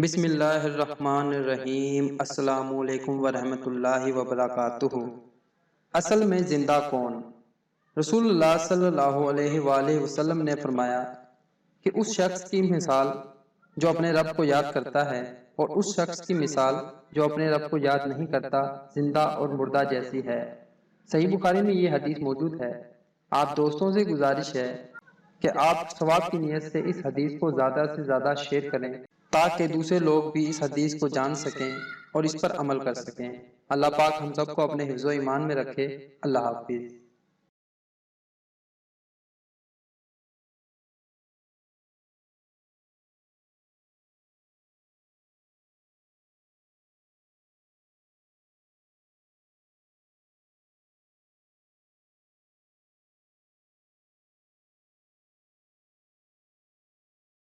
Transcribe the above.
بسم اللہ الرحمن الرحیم۔ السلام علیکم ورحمۃ اللہ وبرکاتہ۔ اصل میں زندہ کون؟ رسول اللہ صلی اللہ علیہ وآلہ وسلم نے فرمایا کہ اس شخص کی مثال جو اپنے رب کو یاد کرتا ہے اور اس شخص کی مثال جو اپنے رب کو یاد نہیں کرتا زندہ اور مردہ جیسی ہے۔ صحیح بخاری میں یہ حدیث موجود ہے۔ آپ دوستوں سے گزارش ہے کہ آپ ثواب کی نیت سے اس حدیث کو زیادہ سے زیادہ شیئر کریں تاکہ دوسرے لوگ بھی اس حدیث کو جان سکیں اور اس پر عمل کر سکیں۔ اللہ پاک ہم سب کو اپنے حفظ و ایمان میں رکھے۔ اللہ حافظ۔